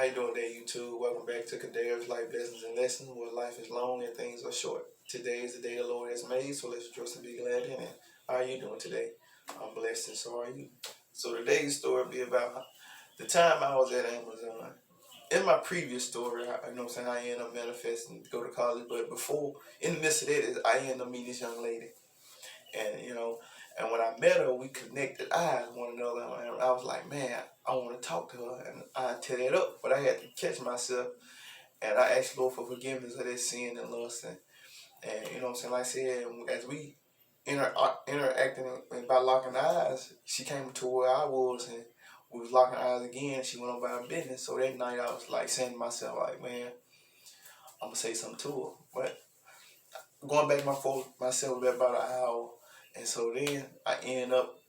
How you doing today, YouTube? Welcome back to Kadere's Life Lessons and Lessons, where life is long and things are short. Today is the day the Lord has made, so let's rejoice and be glad in it. How are you doing today? I'm blessed, and so are you. So today's story will be about the time I was at Amazon. In my previous story, I ended up manifesting to go to college, but before, in the midst of that, I ended up meeting this young lady. And when I met her, we connected eyes with one another, and I was like, man, I want to talk to her, and I tear that up, but I had to catch myself, and I asked Lord for forgiveness of that sin and lust, and like I said, as we interacting and by locking eyes, she came to where I was, and we was locking eyes again. She went on by her business. So that night, I was like saying to myself, like, man, I'm gonna say something to her, but going back myself about an hour. And so then I ended up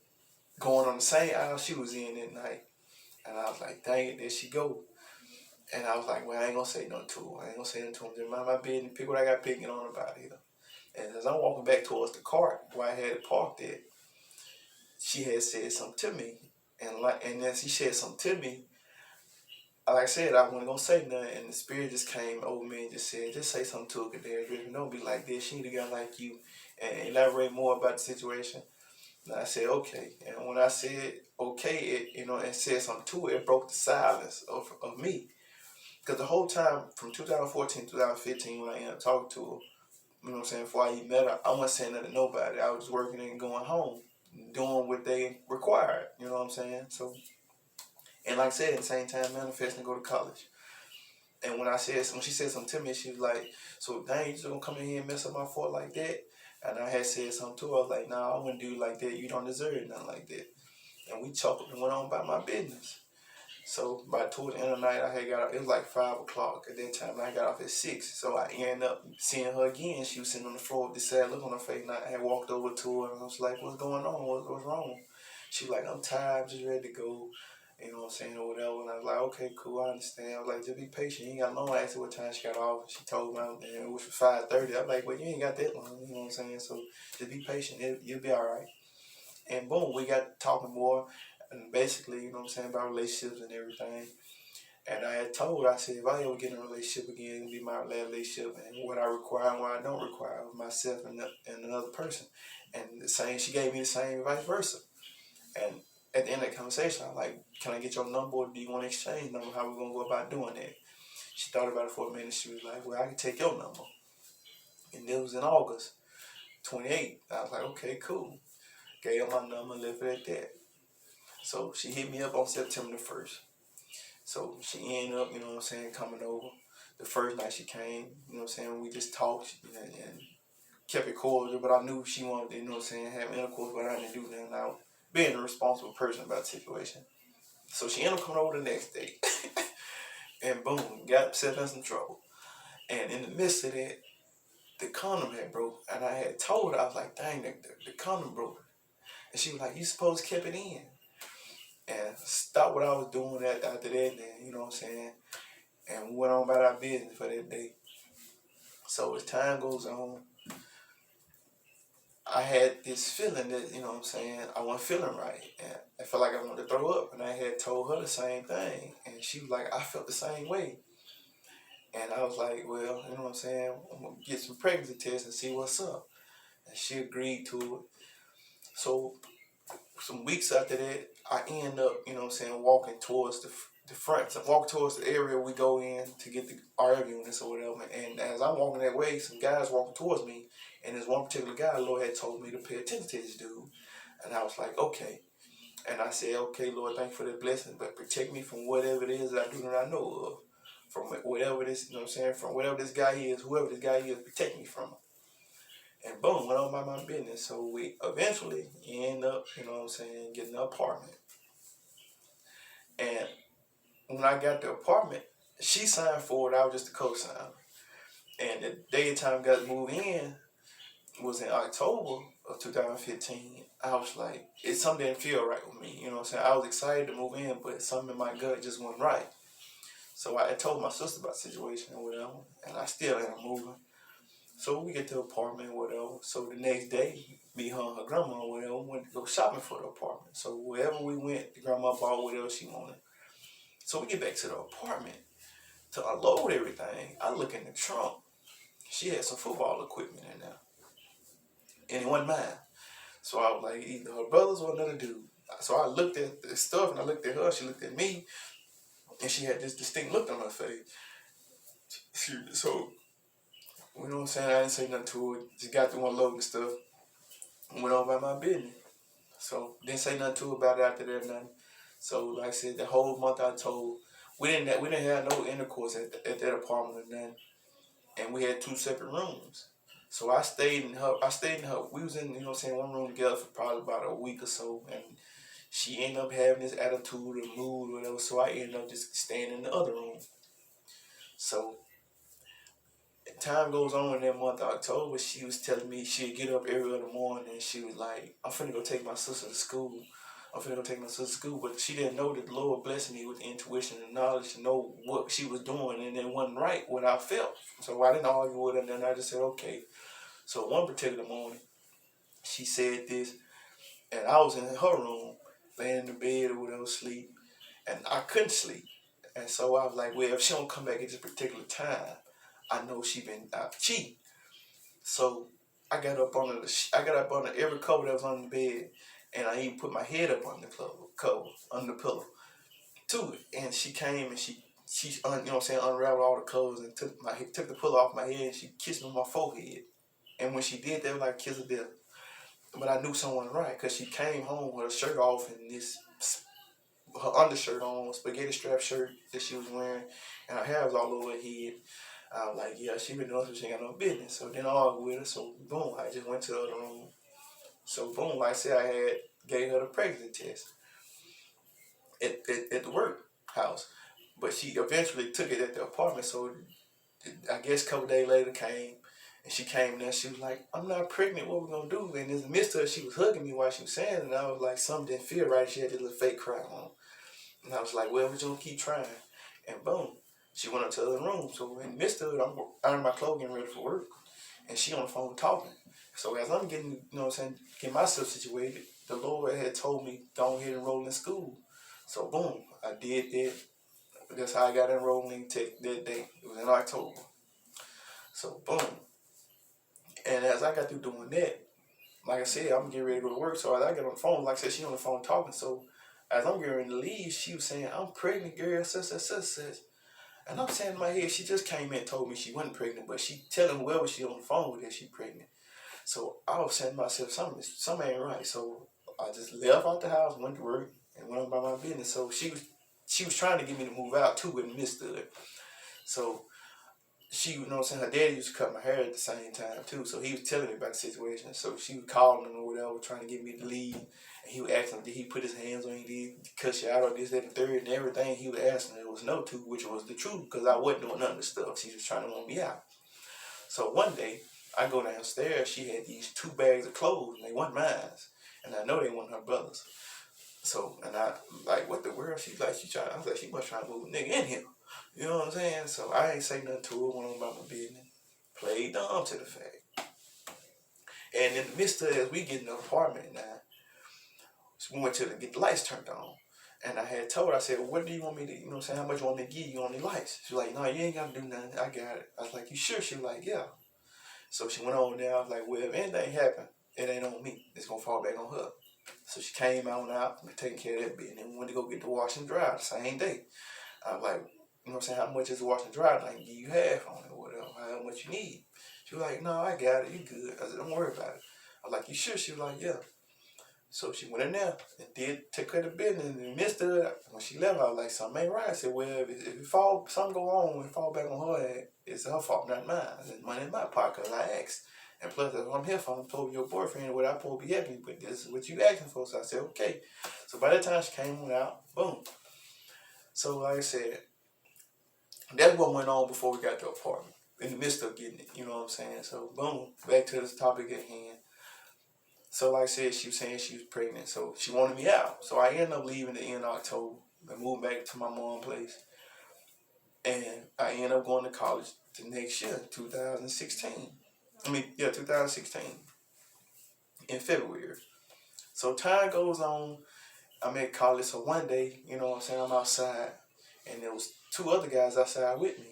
going on the same aisle she was in that night. And I was like, dang it, there she go. And I was like, well, I ain't gonna say nothing to her. I ain't gonna say nothing to him. Just mind my business, pick what I got picking on about here. And as I'm walking back towards the cart where I had it parked at, she had said something to me. And then she said something to me. Like I said, I wasn't gonna say nothing, and the spirit just came over me and just said, just say something to her, Kadarius. Don't be like this. She need a guy like you, and elaborate more about the situation. And I said, okay. And when I said okay, and said something to it, it broke the silence of me. Because the whole time from 2014 to 2015, when I ended up talking to her, before I even met her, I wasn't saying nothing to nobody. I was working and going home, doing what they required, you know what I'm saying? So, and like I said, at the same time, manifesting to go to college. And when she said something to me, she was like, so dang, you just gonna come in here and mess up my fort like that? And I had said something to her, I was like, nah, I wouldn't do you like that. You don't deserve nothing like that. And we chuckled and went on about my business. So by toward the end of the night, I had got off, it was like 5 o'clock at that time, I got off at 6. So I ended up seeing her again. She was sitting on the floor with this sad look on her face, and I had walked over to her, and I was like, what's going on? What's wrong? She was like, I'm tired, I'm just ready to go. You know what I'm saying, or whatever. And I was like, okay, cool, I understand. I was like, just be patient. You ain't got long. I asked her what time she got off. She told me, and it was 5:30. I'm like, well, you ain't got that long. You know what I'm saying? So just be patient. You'll be all right. And boom, we got talking more, and basically, you know what I'm saying, about relationships and everything. And I had told her, I said, if I ever get in a relationship again, it'll be my last relationship, and what I require and what I don't require of myself and another person. And the same, she gave me the same, vice versa. And at the end of the conversation, I'm like, can I get your number, or do you want to exchange number? How we going to go about doing that? She thought about it for a minute. She was like, well, I can take your number. And it was in August 28th. I was like, okay, cool. Gave her my number and left it at that. So she hit me up on September the 1st. So she ended up, coming over. The first night she came, we just talked and kept it cordial, but I knew she wanted to, have intercourse, but I didn't do that. Now, being a responsible person about the situation. So she ended up coming over the next day. And boom, got herself in some trouble. And in the midst of that, the condom had broke. And I had told her, I was like, dang, the condom broke. And she was like, you supposed to keep it in. And stopped what I was doing after that, and and we went on about our business for that day. So as time goes on, I had this feeling that, I wasn't feeling right. And I felt like I wanted to throw up. And I had told her the same thing. And she was like, I felt the same way. And I was like, well, I'm going to get some pregnancy tests and see what's up. And she agreed to it. So some weeks after that, I end up, walking towards the front, so walk towards the area we go in to get the RF units or whatever. And as I'm walking that way, some guys walking towards me, and this one particular guy, Lord had told me to pay attention to this dude. And I was like, okay. And I said, okay, Lord, thank you for the blessing, but protect me from whatever it is that I do that I know of. From whatever this, from whatever this guy is, whoever this guy is, protect me from him. And boom, went on by my business. So we eventually end up, getting an apartment. And when I got the apartment, she signed for it, I was just a co-signer. And the day and time got moved in was in October of 2015. I was like, it's something didn't feel right with me, I was excited to move in, but something in my gut just wasn't right. So I told my sister about the situation or whatever, and I still ended up moving. So we get to the apartment or whatever. So the next day, me, her, and her grandma or whatever went to go shopping for the apartment. So wherever we went, the grandma bought whatever she wanted. So we get back to the apartment to unload everything. I look in the trunk. She had some football equipment in there, and it wasn't mine. So I was like, either her brothers or another dude. So I looked at the stuff and I looked at her. She looked at me, and she had this distinct look on her face. So you know what I'm saying? I didn't say nothing to her. Just got through unloading stuff and went on by my business. So didn't say nothing to her about it after that, nothing. So like I said, the whole month I told we didn't have no intercourse at that apartment or nothing, and we had two separate rooms. So I stayed in her. We was in, you know what I'm saying, one room together for probably about a week or so, and she ended up having this attitude or mood or whatever. So I ended up just staying in the other room. So time goes on in that month of October, she was telling me she'd get up every other morning and she was like, I'm finna go take my sister to school. I'm finna go take my sister to school. But she didn't know that the Lord blessed me with the intuition and knowledge to know what she was doing, and it wasn't right what I felt. So I didn't argue with her, and then I just said, okay. So one particular morning, she said this, and I was in her room, laying in the bed or whatever, sleep, and I couldn't sleep. And so I was like, well, if she don't come back at this particular time, I know she been out cheating. So I got up under every cover that was on the bed, and I even put my head up on the cover, under the pillow, to it. And she came and she you know what I'm saying, unraveled all the clothes and took the pillow off my head. And she kissed me on my forehead, and when she did that, it was like a kiss of death. But I knew someone right, because she came home with her shirt off and her undershirt on, spaghetti strap shirt that she was wearing, and her hair was all over her head. I was like, yeah, she been doing something she ain't got no business. So then I argued with her. So boom, I just went to the other room. So boom, like I said, I had gave her the pregnancy test at the workhouse. But she eventually took it at the apartment. So I guess a couple days later came, and she came there. She was like, I'm not pregnant. What we gonna do? And in the midst of it, she was hugging me while she was saying it. And I was like, something didn't feel right. She had this little fake cry on. And I was like, well, we're just gonna keep trying. And boom, she went up to the other room. So in the midst of it, I'm ironing my clothes, getting ready for work, and she on the phone talking. So as I'm getting, you know what I'm saying, getting myself situated, the Lord had told me, go ahead and enroll in school. So boom, I did that. That's how I got enrolled in Tech that day. It was in October. So boom. And as I got through doing that, like I said, I'm getting ready to go to work. So as I get on the phone, like I said, she on the phone talking. So as I'm getting ready to leave, she was saying, I'm pregnant, girl, such. And I'm saying in my head, she just came in and told me she wasn't pregnant, but she telling whoever she on the phone with that she pregnant. So I was saying to myself, something ain't right. So I just left out the house, went to work, and went on by my business. So she was trying to get me to move out too, but mistood. So she, you know what I'm saying, her daddy used to cut my hair at the same time too. So he was telling me about the situation. So she was calling him or whatever, trying to get me to leave. And he was asking, did he put his hands on you? Did he cuss you out or this, that, and the third? And everything he was asking, there was no to, which was the truth, because I wasn't doing none of the stuff. She was trying to want me out. So one day, I go downstairs, she had these 2 bags of clothes, and they weren't mine. And I know they weren't her brother's. So, and I, like, what the world? She's like, I was like, she must try to move a nigga in here. You know what I'm saying? So I ain't say nothing to her, went on about my business. Played dumb to the fact. And in the midst of it, as we get in the apartment now, we went to get the lights turned on. And I had told her, I said, well, what do you want me to, you know what I'm saying, how much you want me to give you on the lights? She was like, no, you ain't got to do nothing. I got it. I was like, you sure? She was like, yeah. So she went on there. I was like, well, if anything happened, it ain't on me. It's going to fall back on her. So she came out, taking care of that bit. And then we went to go get the wash and dry the same day. I was like, you know what I'm saying, how much is the wash and dry? I can give you half on it or whatever, how much you need. She was like, no, I got it. You good. I said, don't worry about it. I was like, you sure? She was like, yeah. So she went in there and take care of the business. And in the midst of it, when she left, I was like, something ain't right. I said, well, if something go on and fall back on her, it's her fault, not mine. It's money in my pocket because I asked. And plus, that's what I'm here for. I'm told your boyfriend what I'm supposed to be happy, but this is what you asking for. So I said, okay. So by the time she came on out, boom. So like I said, that's what went on before we got to the apartment. In the midst of getting it, you know what I'm saying? So boom, back to this topic at hand. So like I said, she was saying she was pregnant, so she wanted me out. So I ended up leaving the end of October and moved back to my mom's place. And I ended up going to college the next year, 2016. 2016 in February. So time goes on. I'm at college, so one day, you know what I'm saying, I'm outside and there was two other guys outside with me,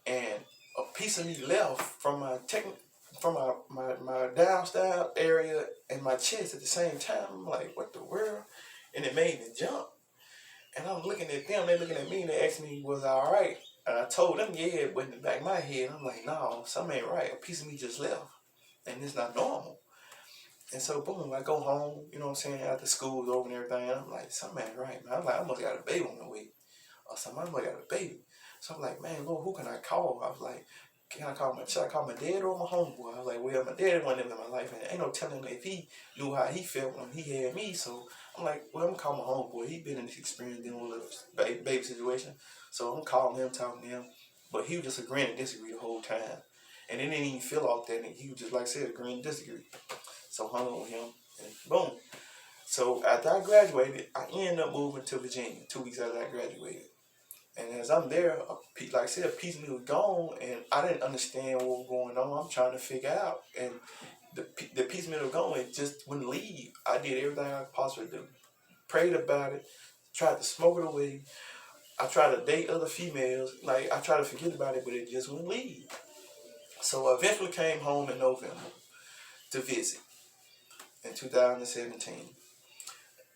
and a piece of me left from my downstairs area and my chest at the same time. I'm like, what the world? And it made me jump. And I'm looking at them, they looking at me, and they asked me, was I alright? And I told them, yeah, but in the back of my head, I'm like, no, something ain't right. A piece of me just left. And it's not normal. And so, boom, I go home, you know what I'm saying, after school's over and everything, and I'm like, something ain't right, man. I'm like, I must have got a baby on the way. Or something, I must have got a baby. So I'm like, man, Lord, who can I call? I was like, should I call my dad or my homeboy? I was like, well, my dad wasn't in my life, and ain't no telling if he knew how he felt when he had me. So I'm like, well, I'm gonna call my homeboy. He been in this experience dealing with a baby situation. So I'm calling him, talking to him. But he was just agreeing and disagree the whole time. And it didn't even feel authentic. He was just, like I said, agreeing and disagree. So hung on with him, and boom. So after I graduated, I ended up moving to Virginia 2 weeks after I graduated. And as I'm there, like I said, a piece of me was gone, and I didn't understand what was going on. I'm trying to figure out, and the piece of me was gone, it just wouldn't leave. I did everything I possibly do, prayed about it, tried to smoke it away. I tried to date other females, like I tried to forget about it, but it just wouldn't leave. So I eventually came home in November to visit in 2017,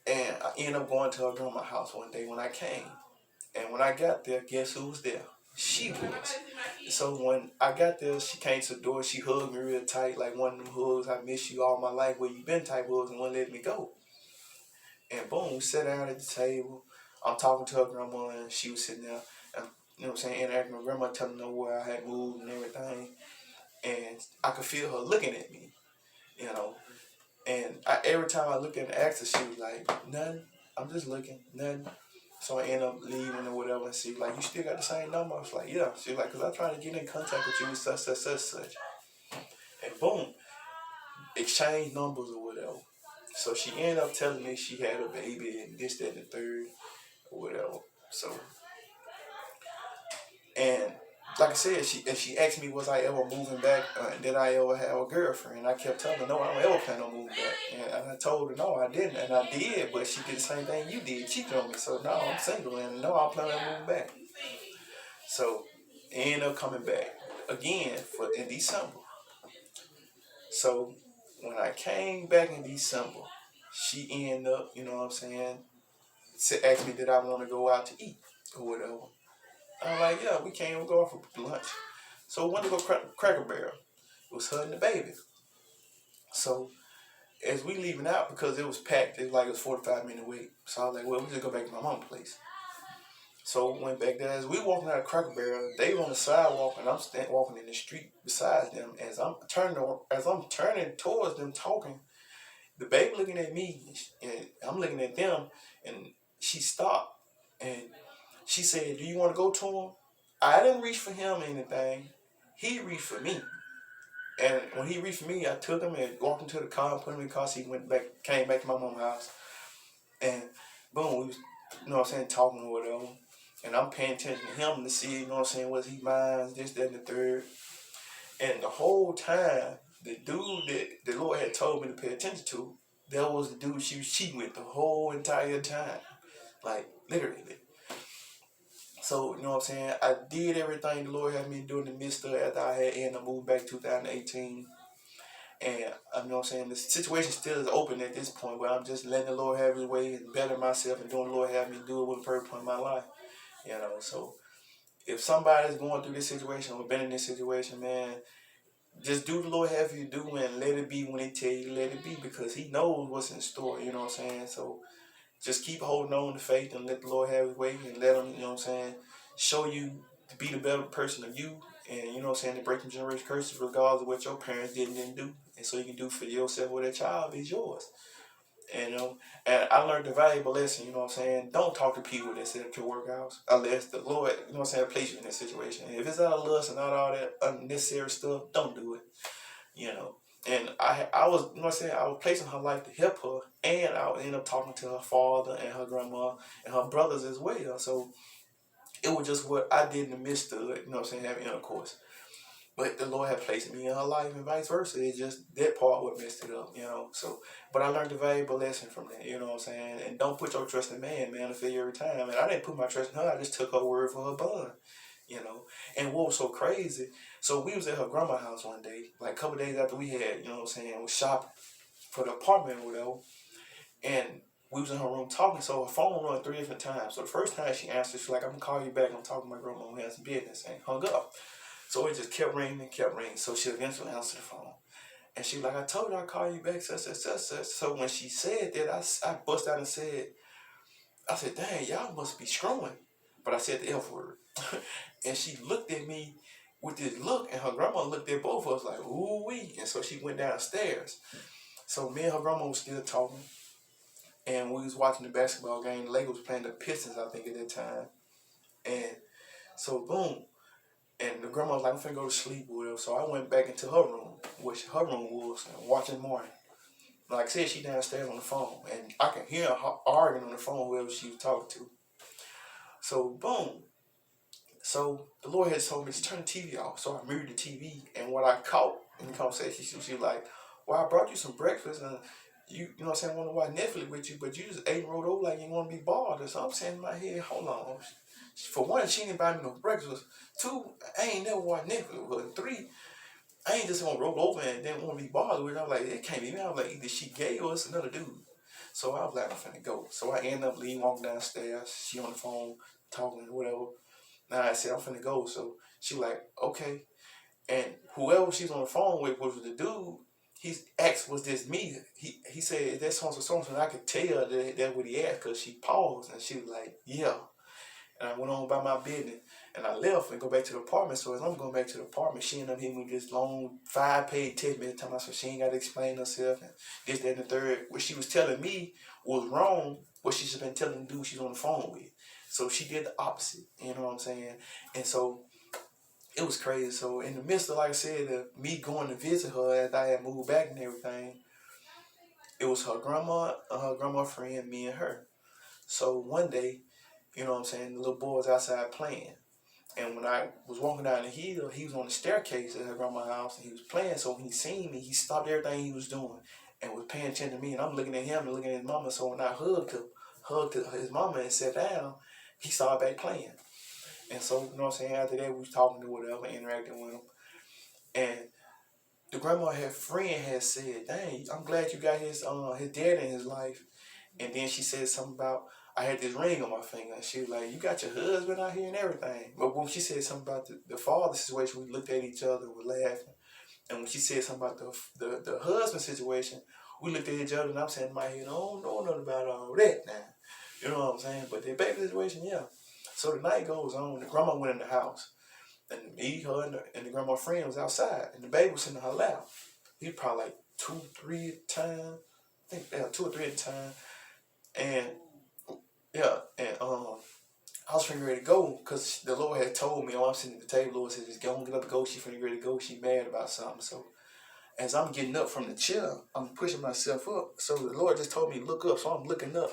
and I ended up going to her grandma's house one day when I came. And when I got there, guess who was there? She was. So when I got there, she came to the door. She hugged me real tight, like one of them hugs, I miss you all my life, where you been type hugs, and wouldn't let me go. And boom, we sat down at the table. I'm talking to her grandma, and she was sitting there, and, you know what I'm saying, interacting with my grandma, telling her where I had moved and everything. And I could feel her looking at me, you know. And every time I looked at her, asked her, she was like, nothing. I'm just looking, nothing. So I end up leaving or whatever, and she was like, you still got the same number? I was like, yeah. She was like, because I'm trying to get in contact with you with such. And boom, exchange numbers or whatever. So she ended up telling me she had a baby and this, that, and the third or whatever. So, and like I said, she asked me, was I ever moving back? Did I ever have a girlfriend? And I kept telling her, no, I don't ever plan on moving back. And I told her, no, I didn't. And I did, but she did the same thing you did. Cheated on me. So, no, I'm single. And no, I'm planning on moving back. So, ended up coming back again in December. So, when I came back in December, she ended up, you know what I'm saying, asked me did I want to go out to eat or whatever. I'm like, yeah, we can't even go out for lunch. So we went to go Cracker Barrel. It was her and the baby. So as we leaving out, because it was packed, it was 45-minute wait. So I was like, well, we just go back to my mom's place. So we went back there. As we walking out of Cracker Barrel, they were on the sidewalk, and I'm walking in the street beside them. As I'm turning towards them, talking, the baby looking at me, and I'm looking at them, and she stopped, and she said, do you want to go to him? I didn't reach for him or anything. He reached for me. And when he reached for me, I took him and walked into the car and put him in the car seat, came back to my mom's house. And boom, we was, you know what I'm saying, talking or whatever. And I'm paying attention to him to see, you know what I'm saying, was he mine, this, that, and the third. And the whole time, the dude that the Lord had told me to pay attention to, that was the dude she was cheating with the whole entire time. Like, literally. So, you know what I'm saying, I did everything the Lord had me do in the midst of it after I had ended up moving back 2018. And, you know what I'm saying, the situation still is open at this point, where I'm just letting the Lord have his way and better myself and doing the Lord have me do it with a purpose in my life. You know, so if somebody's going through this situation or been in this situation, man, just do the Lord have you do and let it be when he tell you to let it be, because he knows what's in store, you know what I'm saying? So just keep holding on to faith and let the Lord have his way and let him, you know what I'm saying, show you to be the better person of you, and, you know what I'm saying, to break from generation curses regardless of what your parents didn't do. And so you can do for yourself what that child is yours. And, and I learned a valuable lesson, you know what I'm saying? Don't talk to people that set up your workouts unless the Lord, you know what I'm saying, place you in that situation. And if it's out of lust and not all that unnecessary stuff, don't do it, you know. And I was, you know what I'm saying, I was placing her life to help her, and I would end up talking to her father and her grandma and her brothers as well. So it was just what I did in the midst of it, you know what I'm saying, having intercourse. But the Lord had placed me in her life and vice versa. It's just that part what messed it up, So, but I learned a valuable lesson from that, you know what I'm saying? And don't put your trust in man to fail you every time. And I didn't put my trust in her. I just took her word for her bond, you know. And what was so crazy, so we was at her grandma's house one day, like a couple days after we had, was shopping for the apartment or whatever. And we was in her room talking, so her phone rang 3 different times. So the first time she answered, she's like, I'm gonna call you back. I'm talking to my grandma who has some business, and hung up. So it just kept ringing and kept ringing. So she eventually answered the phone. And she was like, I told you I'd call you back, such, such, such, such. So when she said that, I bust out and said, I said, dang, y'all must be screwing. But I said the F word. And she looked at me with this look, and her grandma looked at both of us like, ooh wee. And so she went downstairs. So me and her grandma was still talking. And we was watching the basketball game. The Lakers was playing the Pistons, I think, at that time. And so boom. And the grandma was like, I'm finna go to sleep or whatever. So I went back into her room, which her room was, and watching morning. Like I said, she downstairs on the phone. And I can hear her arguing on the phone whoever she was talking to. So boom. So the Lord had told me to turn the TV off. So I muted the TV. And what I caught in the conversation, she was like, well, I brought you some breakfast and you know what I'm saying, I want to watch Netflix with you, but you just ate and rolled over like you want to be bothered. So I'm saying in my head, hold on. For one, she didn't buy me no breakfast. Two, I ain't never watched Netflix. But three, I ain't just gonna roll over and didn't want to be bothered with it. I was like, it can't be me. I was like, either she gay or it's another dude. So I was like, I'm finna go. So I ended up leaving, walking downstairs. She on the phone, talking, whatever. Now I said, I'm finna go. So she was like, okay. And whoever she's on the phone with was the dude. He asked, was this me? He said, that's so and I could tell that that's what he asked because she paused and she was like, yeah. And I went on by my business and I left and go back to the apartment. So as I'm going back to the apartment, she ended up hitting me with this long 5-page text message telling me so she ain't got to explain herself and this, that, and the third. What she was telling me was wrong, what she should have been telling the dude she's on the phone with. So she did the opposite, you know what I'm saying? And so it was crazy. So in the midst of, like I said, me going to visit her as I had moved back and everything, it was her grandma friend, me and her. So one day, you know what I'm saying, the little boy was outside playing. And when I was walking down the hill, he was on the staircase at her grandma's house and he was playing. So when he seen me, he stopped everything he was doing and was paying attention to me. And I'm looking at him and looking at his mama. So when I hugged his mama and sat down, he started back playing. And so, you know what I'm saying, after that, we was talking to whatever, interacting with him. And the friend had said, dang, I'm glad you got his dad in his life. And then she said something about, I had this ring on my finger. And she was like, you got your husband out here and everything. But when she said something about the father situation, we looked at each other, we laughing. And when she said something about the husband situation, we looked at each other and I'm saying in my head, I don't know nothing about all that now. You know what I'm saying? But the baby situation, yeah. So the night goes on, the grandma went in the house. And me, her, and the grandma friend was outside. And the baby was sitting in her lap. He was probably like 2, 3 at a time. I think 2 or 3 at a time. And yeah, and I was finna ready to go because the Lord had told me, I'm sitting at the table, the Lord said, just go and get up and go. She finna ready to go. She mad about something. So as I'm getting up from the chair, I'm pushing myself up. So the Lord just told me to look up. So I'm looking up.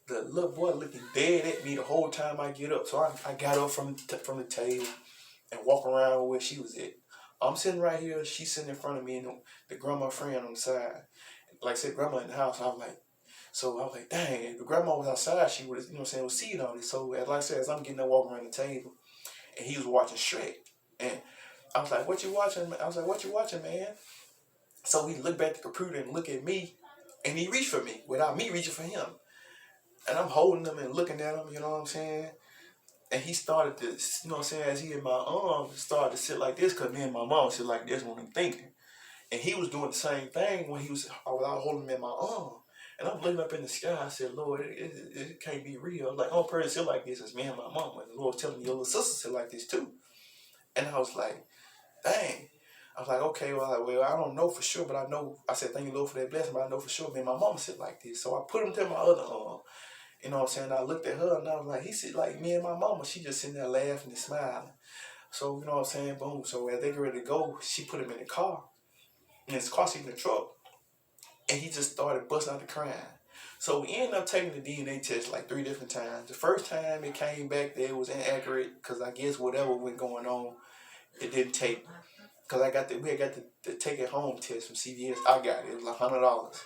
The little boy looking dead at me the whole time I get up. So I got up from the table and walk around where she was at. I'm sitting right here. She's sitting in front of me and the grandma friend on the side. Like I said, grandma in the house. I was like, dang, if the grandma was outside, she would have, was seeing all this. So, like I said, as I'm getting up, walking around the table, and he was watching Shrek. And I was like, what you watching? I was like, what you watching, man? So he looked back at the computer and looked at me, and he reached for me without me reaching for him. And I'm holding him and looking at him, you know what I'm saying? And he started to, as he in my arm, started to sit like this, because me and my mom sit like this when I'm thinking. And he was doing the same thing when I was holding him in my arm. And I'm looking up in the sky. I said, Lord, it can't be real. Like, only person sit like this is me and my mom. And the Lord telling me your little sister sit like this too. And I was like, dang. I was like, okay, well, I don't know for sure, but I know. I said, thank you, Lord, for that blessing, but I know for sure me and my mama sit like this. So I put him to my other arm. You know what I'm saying? I looked at her and I was like, he sit like me and my mama. She just sitting there laughing and smiling. So, you know what I'm saying? Boom. So as they get ready to go, she put him in the car. In his car seat in the truck. And he just started busting out the crying. So we ended up taking the DNA test like 3 different times. The first time it came back that it was inaccurate because I guess whatever was going on, it didn't take Cause we had got the take it home test from CVS. I got it. It was like $100.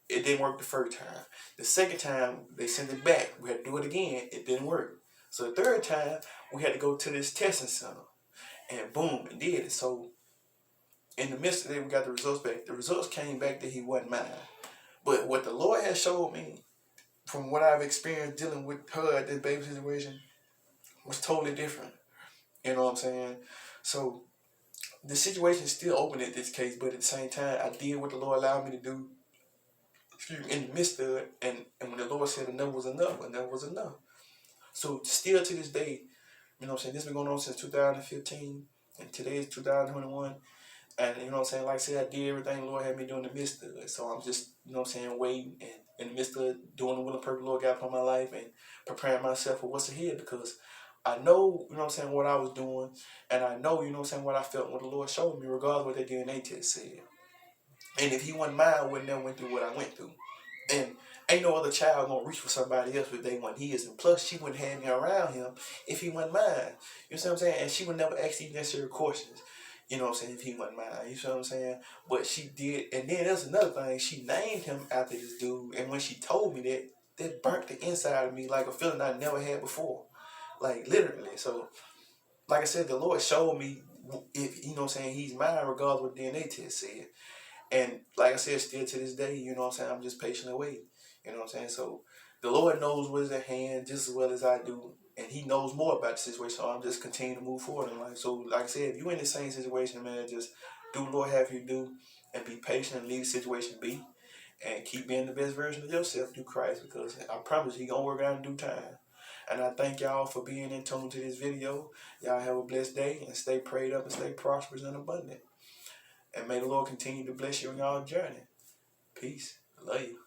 It didn't work the first time. The second time they sent it back. We had to do it again. It didn't work. So the third time we had to go to this testing center, and boom, it did it. So in the midst of it, we got the results back. The results came back that he wasn't mine. But what the Lord has showed me from what I've experienced dealing with her at this baby situation was totally different. You know what I'm saying? So the situation is still open at this case, but at the same time, I did what the Lord allowed me to do in the midst of it. And when the Lord said enough was enough, enough was enough. So still to this day, you know what I'm saying, this has been going on since 2015, and today is 2021. And you know what I'm saying, like I said, I did everything the Lord had me doing in the midst of it. So I'm just, you know what I'm saying, waiting and in the midst of doing the will and purpose the Lord got upon my life and preparing myself for what's ahead, because I know, you know what I'm saying, what I was doing, and I know, you know what I'm saying, what I felt, what the Lord showed me, regardless of what that DNA test said. And if he wasn't mine, I would never went through what I went through. And ain't no other child gonna reach for somebody else if they want his. And plus, she wouldn't have me around him if he wasn't mine. You know what I'm saying? And she would never ask these necessary questions. You know what I'm saying? If he wasn't mine. You know what I'm saying? But she did. And then there's another thing. She named him after this dude. And when she told me that, that burnt the inside of me like a feeling I never had before. Like, literally. So, like I said, the Lord showed me, if, you know what I'm saying, he's mine regardless of what DNA test said. And like I said, still to this day, you know what I'm saying, I'm just patiently waiting. You know what I'm saying? So the Lord knows what is at hand just as well as I do. And he knows more about the situation. So I'm just continuing to move forward in life. So like I said, if you're in the same situation, man, just do what the Lord have you do and be patient and leave the situation be. And keep being the best version of yourself through Christ, because I promise he gonna work out in due time. And I thank y'all for being in tune to this video. Y'all have a blessed day and stay prayed up and stay prosperous and abundant. And may the Lord continue to bless you on your journey. Peace. I love you.